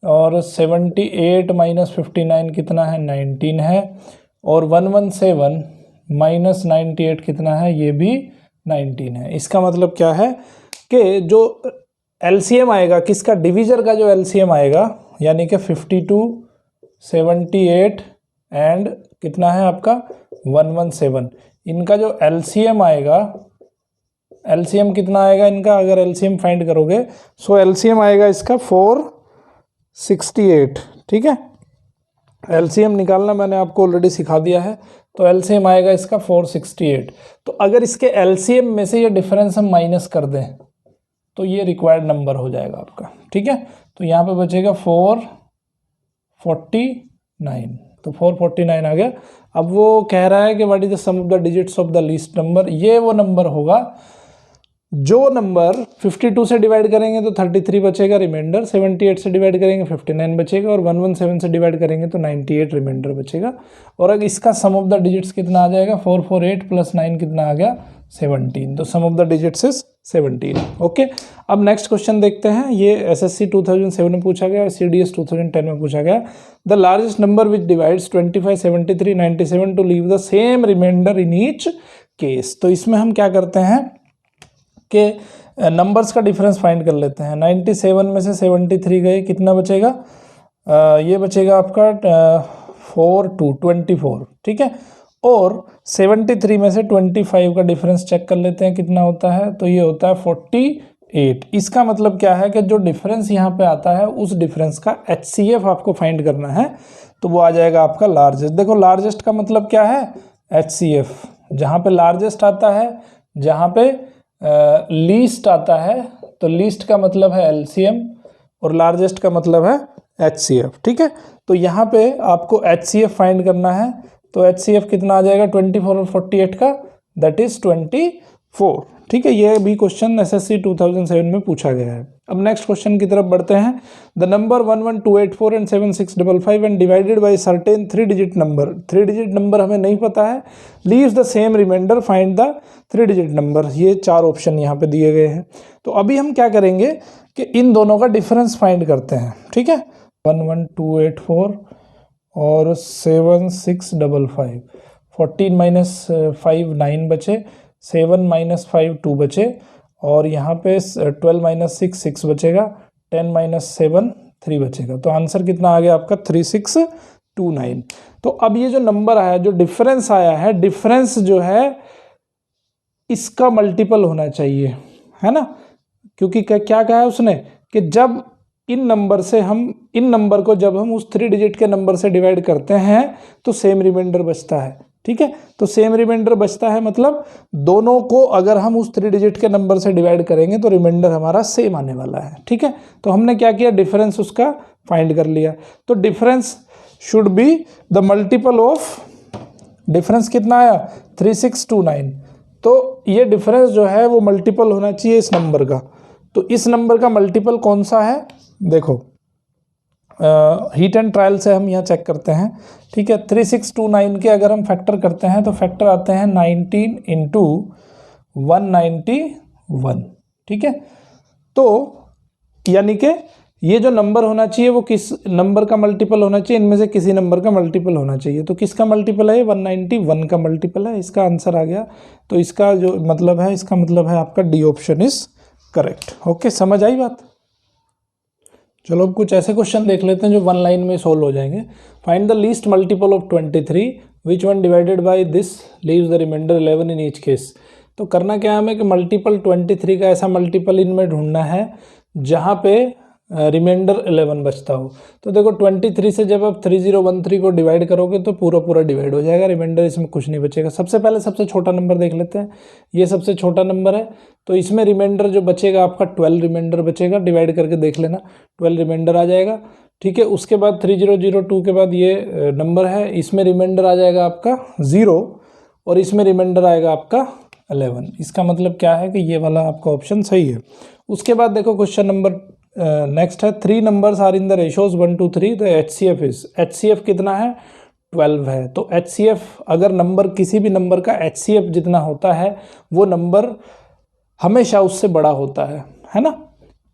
[SPEAKER 1] और 78 माइनस 59 कितना है, 19 है, और 117 माइनस 98 कितना है, ये भी 19 है। इसका मतलब क्या है कि जो LCM आएगा किसका, डिविजर का जो LCM आएगा, यानी कि 52, 78 एंड कितना है आपका 117, इनका जो LCM आएगा, LCM कितना आएगा इनका, अगर LCM फाइंड करोगे सो LCM आएगा इसका 468, ठीक है। LCM निकालना मैंने आपको ऑलरेडी सिखा दिया है, तो LCM आएगा इसका 468। तो अगर इसके LCM में से ये डिफरेंस हम माइनस कर दें तो ये रिक्वायर्ड नंबर हो जाएगा आपका, ठीक है। तो यहाँ पे बचेगा 449, तो 449 आ गया। अब वो कह रहा है कि what is the sum of the digits of the least number, ये वो नंबर होगा जो नंबर 52 से डिवाइड करेंगे तो 33 बचेगा रिमाइंडर, 78 से डिवाइड करेंगे 59 बचेगा, और 117 से डिवाइड करेंगे तो 98 रिमाइंडर बचेगा। और अगर इसका सम ऑफ द डिजिट्स कितना आ जाएगा, 448 प्लस 9 कितना आ गया, 17, तो sum of the digits is 17, okay. अब नेक्स्ट क्वेश्चन देखते हैं, ये SSC 2007 में पूछा गया, CDS 2010 में पूछा गया। The largest number which divides 25, 73, 97 to leave the same reminder in each case. तो इसमें हम क्या करते हैं कि नंबर्स का डिफरेंस फाइंड कर लेते हैं। 97 में से 73 गए, कितना बचेगा, ये बचेगा आपका 4 2 24, ठीक है। और 73 में से 25 का डिफरेंस चेक कर लेते हैं कितना होता है, तो ये होता है 48। इसका मतलब क्या है कि जो डिफरेंस यहाँ पे आता है उस डिफरेंस का HCF आपको फाइंड करना है, तो वो आ जाएगा आपका लार्जेस्ट। देखो लार्जेस्ट का मतलब क्या है, HCF, जहाँ पे लार्जेस्ट आता है, जहाँ पे लीस्ट आता है, तो लीस्ट का मतलब है LCM और लार्जेस्ट का मतलब है HCF, ठीक है। तो यहाँ पे आपको HCF फाइंड करना है, तो HCF कितना आ जाएगा 24 और 48 का, दैट इज 24, ठीक है। ये भी क्वेश्चन SSC 2007 में पूछा गया है। अब नेक्स्ट क्वेश्चन की तरफ बढ़ते हैं। The number 11284 and 7655 and divided by certain 3 digit number, 3 digit number हमें नहीं पता है, leaves the same remainder, find the 3 digit number. ये 4 ऑप्शन यहाँ पे दिए गए हैं। तो अभी हम क्या करेंगे कि इन दोनों का डिफरेंस फाइंड करते हैं, ठीक है। 11284 और 7655, 14 माइनस 5 9 बचे, 7 माइनस 5 2 बचे, और यहाँ पे 12 माइनस 6 6 बचेगा, 10 माइनस 7 3 बचेगा। तो आंसर कितना आ गया आपका 3629। तो अब ये जो नंबर आया, जो डिफरेंस आया है, डिफरेंस जो है इसका मल्टीपल होना चाहिए, है ना, क्योंकि क्या कहा है उसने कि जब इन नंबर से हम, इन नंबर को जब हम उस 3 डिजिट के नंबर से डिवाइड करते हैं तो सेम रिमाइंडर बचता है, ठीक है। तो सेम रिमाइंडर बचता है मतलब दोनों को अगर हम उस 3 डिजिट के नंबर से डिवाइड करेंगे तो रिमाइंडर हमारा सेम आने वाला है, ठीक है। तो हमने क्या किया, डिफरेंस उसका फाइंड कर लिया। तो difference should be the multiple of difference कितना आया 3629। तो ये डिफरेंस जो है वो मल्टीपल होना चाहिए इस नंबर का। तो इस नंबर का मल्टीपल कौन सा है, देखो हीट एंड ट्रायल से हम यहाँ चेक करते हैं। ठीक है, 3629 के अगर हम फैक्टर करते हैं तो फैक्टर आते हैं 19 इंटू 191। ठीक है, तो यानी कि ये जो नंबर होना चाहिए वो किस नंबर का मल्टीपल होना चाहिए, इनमें से किसी नंबर का मल्टीपल होना चाहिए। तो किसका मल्टीपल है, 191 का मल्टीपल है, इसका आंसर आ गया। तो इसका जो मतलब है, इसका मतलब है आपका D option is correct. Okay, समझ आई बात। चलो अब कुछ ऐसे क्वेश्चन देख लेते हैं जो वन लाइन में सोल्व हो जाएंगे। Find the least multiple of 23 which one divided by this leaves the remainder 11 in each case. तो करना क्या है हमें कि मल्टीपल 23 का ऐसा मल्टीपल इनमें ढूंढना है जहाँ पे रिमाइंडर 11 बचता हो। तो देखो 23 से जब आप 3013 को डिवाइड करोगे तो पूरा पूरा डिवाइड हो जाएगा, रिमाइंडर इसमें कुछ नहीं बचेगा। सबसे पहले सबसे छोटा नंबर देख लेते हैं, ये सबसे छोटा नंबर है, तो इसमें रिमाइंडर जो बचेगा आपका 12 रिमाइंडर बचेगा, डिवाइड करके देख लेना 12 रिमाइंडर आ जाएगा। ठीक है, उसके बाद 3002 के बाद ये नंबर है, इसमें रिमाइंडर आ जाएगा आपका 0 और इसमें रिमाइंडर आएगा आपका 11। इसका मतलब क्या है कि ये वाला आपका ऑप्शन सही है। उसके बाद देखो क्वेश्चन नंबर नेक्स्ट है, 3 numbers are in the ratios 1 to 3, the HCF is, HCF कितना है 12 है। तो HCF अगर नंबर किसी भी नंबर का HCF जितना होता है वो नंबर हमेशा उससे बड़ा होता है ना।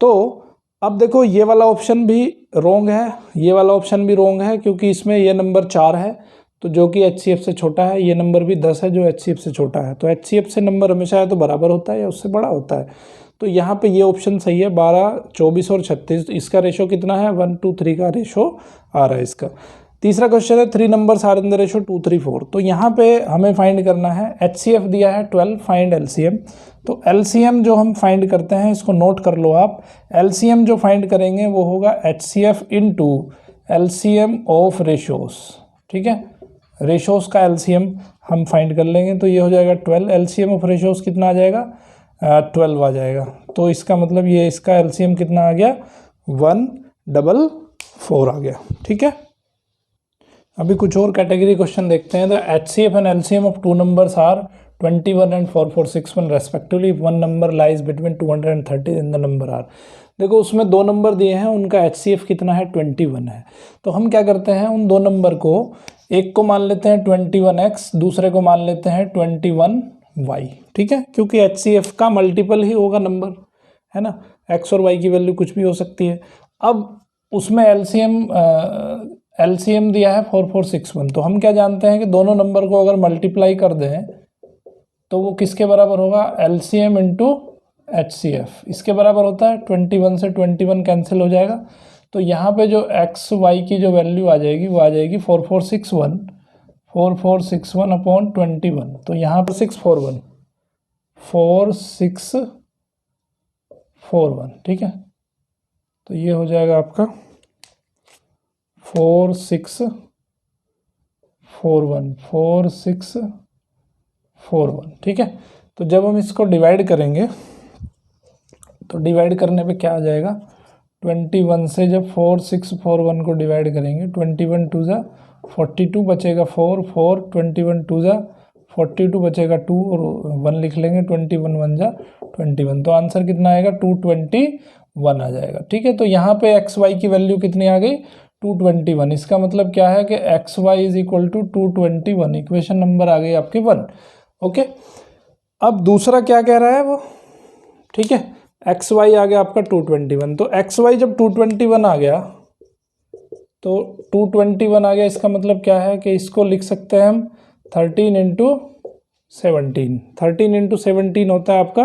[SPEAKER 1] तो अब देखो ये वाला ऑप्शन भी रोंग है, ये वाला ऑप्शन भी रोंग है, क्योंकि इसमें ये नंबर 4 है तो जो कि HCF से छोटा है, ये नंबर भी 10 है जो HCF से छोटा है। तो HCF से नंबर हमेशा या तो बराबर होता है या उससे बड़ा होता है। तो यहाँ पे ये ऑप्शन सही है, 12, 24 और 36। इसका रेशो कितना है 1 to 3 का रेशो आ रहा है इसका। तीसरा क्वेश्चन है 3 numbers are in the ratio 2, 3, 4। तो यहाँ पे हमें फाइंड करना है, HCF दिया है 12, फाइंड LCM। तो LCM जो हम फाइंड करते हैं इसको नोट कर लो आप, LCM जो फाइंड करेंगे वो होगा HCF into LCM of ratios. ठीक है, रेशोस का LCM हम फाइंड कर लेंगे तो ये हो जाएगा 12, LCM ऑफ रेशोस कितना आ जाएगा 12 आ जाएगा। तो इसका मतलब ये इसका LCM कितना आ गया 144 आ गया। ठीक है, अभी कुछ और कैटेगरी क्वेश्चन देखते हैं। The HCF and LCM of 2 numbers are 21 and 4461 respectively, one number lies between 230 in the number are. देखो उसमें 2 नंबर दिए हैं, उनका HCF कितना है 21 है। तो हम क्या करते हैं, उन 2 नंबर को, एक को मान लेते हैं 21x, दूसरे को मान लेते हैं 21y। ठीक है, क्योंकि HCF का मल्टीपल ही होगा नंबर, है ना, x और y की वैल्यू कुछ भी हो सकती है। अब उसमें LCM दिया है 4461। तो हम क्या जानते हैं कि दोनों नंबर को अगर मल्टीप्लाई कर दें तो वो किसके बराबर होगा, LCM इंटू HCF। इसके बराबर होता है 21 से 21 कैंसिल हो जाएगा। तो यहाँ पे जो x y की जो वैल्यू आ जाएगी वो आ जाएगी 4461 अपॉन 21। तो यहाँ पर 4641। ठीक है, तो ये हो जाएगा आपका 4641। ठीक है, तो जब हम इसको डिवाइड करेंगे तो डिवाइड करने पे क्या आ जाएगा, 21 से जब 4641 को डिवाइड करेंगे, 21 2 ज़ा 42 बचेगा 4, 21 2 ज़ा 42 बचेगा 2 और 1 लिख लेंगे, 21 1 ज़ा 21। तो आंसर कितना आएगा 221 आ जाएगा। ठीक है, तो यहाँ पे एक्स वाई की वैल्यू कितनी आ गई 221। इसका मतलब क्या है कि x Y is equal to 221। Equation number आ गई आपकी 1। ओके, अब दूसरा क्या कह रहा है वो, ठीक है, एक्स वाई आ गया आपका 221। तो एक्स वाई जब 221 आ गया तो 221 आ गया, इसका मतलब क्या है कि इसको लिख सकते हैं हम 13 इंटू 17। 13 इंटू 17 होता है आपका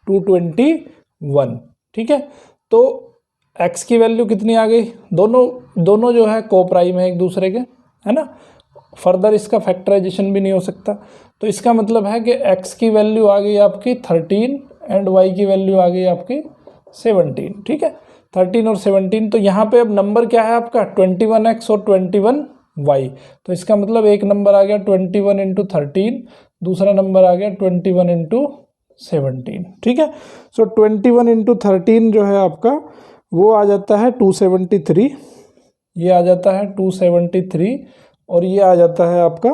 [SPEAKER 1] 221। ठीक है, तो x की वैल्यू कितनी आ गई, दोनों जो है को प्राइम है एक दूसरे के, है ना, फर्दर इसका फैक्टराइजेशन भी नहीं हो सकता। तो इसका मतलब है कि x की वैल्यू आ गई आपकी 13 एंड y की वैल्यू आ गई आपकी 17। ठीक है, 13 और 17। तो यहाँ पे अब नंबर क्या है आपका 21x और 21y। तो इसका मतलब एक नंबर आ गया 21 इंटू 13, दूसरा नंबर आ गया 21 इंटू 17। ठीक है, सो 21 इंटू 13 जो है आपका वो आ जाता है 273, ये आ जाता है 273 और ये आ जाता है आपका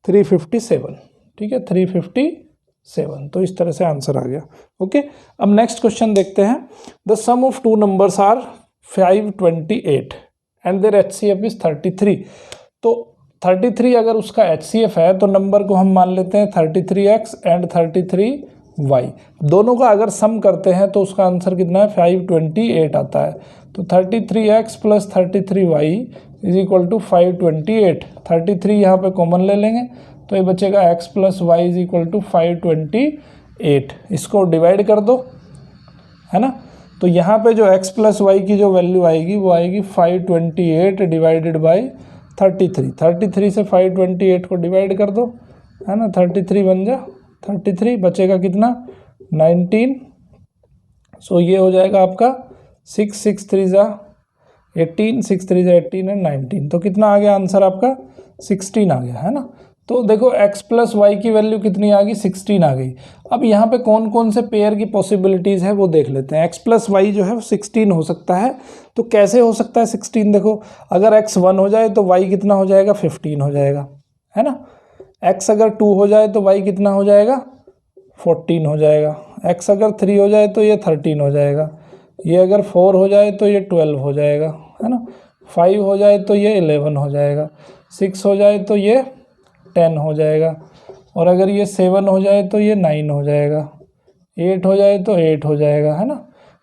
[SPEAKER 1] 357, ठीक है 357। तो इस तरह से आंसर आ गया। ओके, अब नेक्स्ट क्वेश्चन देखते हैं। The sum of two numbers are 528 and their HCF is 33। तो 33 अगर उसका HCF है तो नंबर को हम मान लेते हैं 33x एंड 33y। दोनों का अगर सम करते हैं तो उसका आंसर कितना है 528 आता है। तो 33x plus 33y is equal to 528। 33 यहाँ पे कॉमन ले लेंगे तो ये बचेगा x plus y is equal to 528। इसको डिवाइड कर दो, है ना। तो यहाँ पे जो x प्लस वाई की जो वैल्यू आएगी वो आएगी 528 डिवाइडेड बाई 33। 33 से 528 को डिवाइड कर दो, है ना। 33 बन जा 33, बचेगा कितना 19। सो ये हो जाएगा आपका 6 6 3 जा 18, 6 3 जा 18 एंड 19। तो कितना आ गया आंसर आपका 16 आ गया, है ना। तो देखो x प्लस वाई की वैल्यू कितनी आ गई 16 आ गई। अब यहाँ पे कौन कौन से पेयर की पॉसिबिलिटीज़ है वो देख लेते हैं। x प्लस वाई जो है वो 16 हो सकता है। तो कैसे हो सकता है 16? देखो अगर x 1 हो जाए तो y कितना हो जाएगा 15 हो जाएगा, है ना। x अगर 2 हो जाए तो y कितना हो जाएगा 14 हो जाएगा। x अगर 3 हो जाए तो ये 13 हो जाएगा। ये अगर 4 हो जाए तो ये 12 हो जाएगा, है ना। 5 हो जाए तो ये 11 हो जाएगा। 6 हो जाए तो ये 10 हो जाएगा। और अगर ये 7 हो जाए तो ये 9 हो जाएगा। 8 हो जाए तो 8 हो जाएगा, है ना।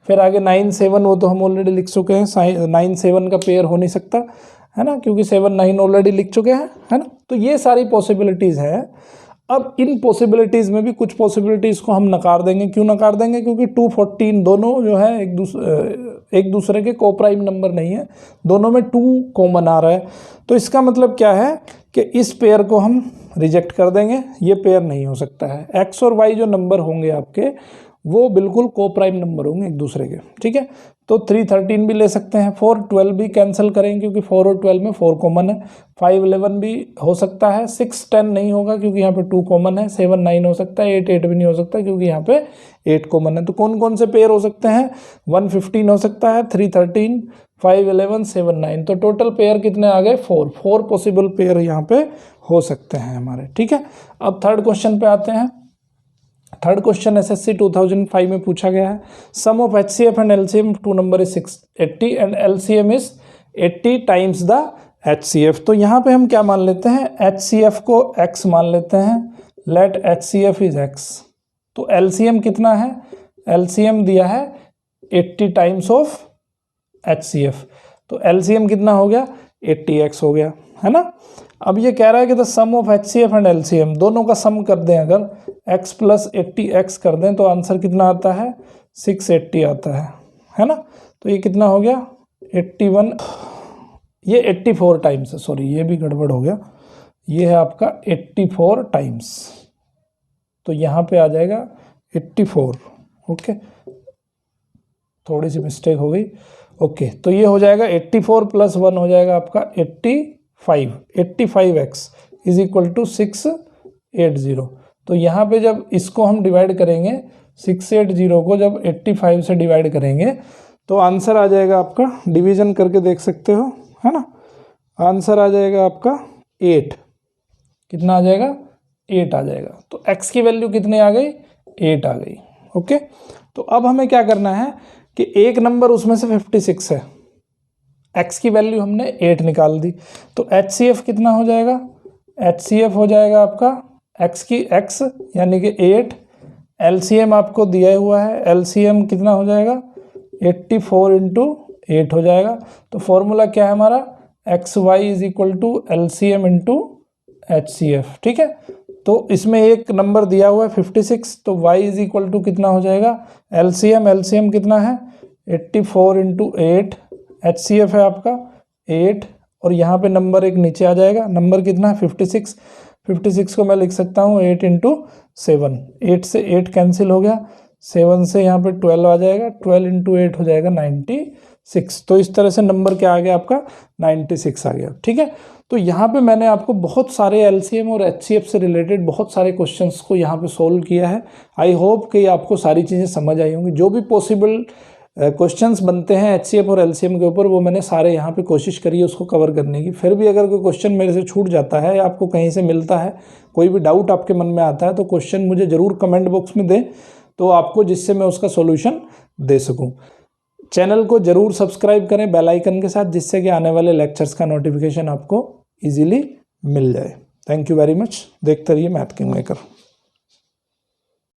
[SPEAKER 1] फिर आगे 9 7 वो तो हम ऑलरेडी लिख चुके हैं। 9 7 का पेयर हो नहीं सकता, है ना, क्योंकि 7 9 ऑलरेडी लिख चुके हैं, है ना। तो ये सारी पॉसिबिलिटीज़ है। अब इन पॉसिबिलिटीज़ में भी कुछ पॉसिबिलिटीज़ को हम नकार देंगे। क्यों नकार देंगे? क्योंकि 2 14 दोनों जो है एक दूसरे के कोप्राइम नंबर नहीं है, दोनों में 2 कॉमन आ रहा है। तो इसका मतलब क्या है कि इस पेयर को हम रिजेक्ट कर देंगे, ये पेयर नहीं हो सकता है। एक्स और वाई जो नंबर होंगे आपके वो बिल्कुल कोप्राइम नंबर होंगे एक दूसरे के, ठीक है। तो 3 13 भी ले सकते हैं, 4 12 भी कैंसिल करेंगे क्योंकि 4 और 12 में 4 कॉमन है। 5 11 भी हो सकता है। 6 10 नहीं होगा क्योंकि यहाँ पे 2 कॉमन है। 7 9 हो सकता है। 8 8 भी नहीं हो सकता क्योंकि यहाँ पे 8 कॉमन है। तो कौन कौन से पेयर हो सकते हैं? 1 15 हो सकता है, 3 13, 5 11, 7 9। तो टोटल पेयर कितने आ गए? 4 पॉसिबल पेयर यहाँ पे हो सकते हैं हमारे, ठीक है। अब थर्ड क्वेश्चन पे आते हैं। थर्ड क्वेश्चन एसएससी 2005 में पूछा गया है। Sum of HCF and LCM two number is 680 and LCM is 80 times the HCF। तो यहाँ पे हम क्या मान लेते हैं? HCF को x मान लेते हैं। Let HCF is x। तो LCM कितना है? LCM दिया है 80 टाइम्स ऑफ HCF। तो LCM कितना हो गया? 80x हो गया, है ना। अब ये कह रहा है कि the sum of HCF and LCM, दोनों का सम कर दें अगर x प्लस 80x कर दें तो आंसर कितना आता है? 680 आता है ना। तो ये कितना हो गया? 81, ये 84 टाइम्स है, सॉरी ये भी गड़बड़ हो गया। ये है आपका 84 टाइम्स, तो यहाँ पे आ जाएगा 84। ओके, थोड़ी सी मिस्टेक हो गई। ओके, तो ये हो जाएगा 84 प्लस 1 हो जाएगा आपका 85। 85x is equal to 680। तो यहाँ पे जब इसको हम डिवाइड करेंगे, 680 को जब 85 से डिवाइड करेंगे तो आंसर आ जाएगा आपका, डिवीजन करके देख सकते हो, है ना। आंसर आ जाएगा आपका 8। कितना आ जाएगा? 8 आ जाएगा। तो x की वैल्यू कितनी आ गई? 8 आ गई। ओके, तो अब हमें क्या करना है कि एक नंबर उसमें से 56 है, x की वैल्यू हमने 8 निकाल दी। तो HCF कितना हो जाएगा? HCF हो जाएगा आपका x की x यानी कि 8। LCM आपको दिया हुआ है, LCM कितना हो जाएगा? 84 इंटू 8 हो जाएगा। तो फॉर्मूला क्या है हमारा? XY is equal to LCM into HCF, ठीक है। तो इसमें एक नंबर दिया हुआ है 56, तो y इज इक्वल टू कितना हो जाएगा? LCM कितना है? 84 इंटू 8। HCF है आपका 8 और यहाँ पे नंबर एक नीचे आ जाएगा। नंबर कितना है? 56। 56 को मैं लिख सकता हूँ 8 इंटू 7। 8 से 8 कैंसिल हो गया, 7 से यहाँ पे 12 आ जाएगा। 12 इंटू 8 हो जाएगा 96। तो इस तरह से नंबर क्या आ गया आपका? 96 आ गया, ठीक है। तो यहाँ पे मैंने आपको बहुत सारे LCM और HCF से रिलेटेड बहुत सारे क्वेश्चंस को यहाँ पे सोल्व किया है। आई होप कि आपको सारी चीज़ें समझ आई होंगी। जो भी पॉसिबल क्वेश्चंस बनते हैं एचसीएफ और एलसीएम के ऊपर, वो मैंने सारे यहाँ पे कोशिश करी है उसको कवर करने की। फिर भी अगर कोई क्वेश्चन मेरे से छूट जाता है या आपको कहीं से मिलता है, कोई भी डाउट आपके मन में आता है, तो क्वेश्चन मुझे ज़रूर कमेंट बॉक्स में दें, तो आपको जिससे मैं उसका सॉल्यूशन दे सकूँ। चैनल को ज़रूर सब्सक्राइब करें बेल आइकन के साथ, जिससे कि आने वाले लेक्चर्स का नोटिफिकेशन आपको ईजिली मिल जाए। Thank you very much. देखते रहिए मैथ किंग मेकर।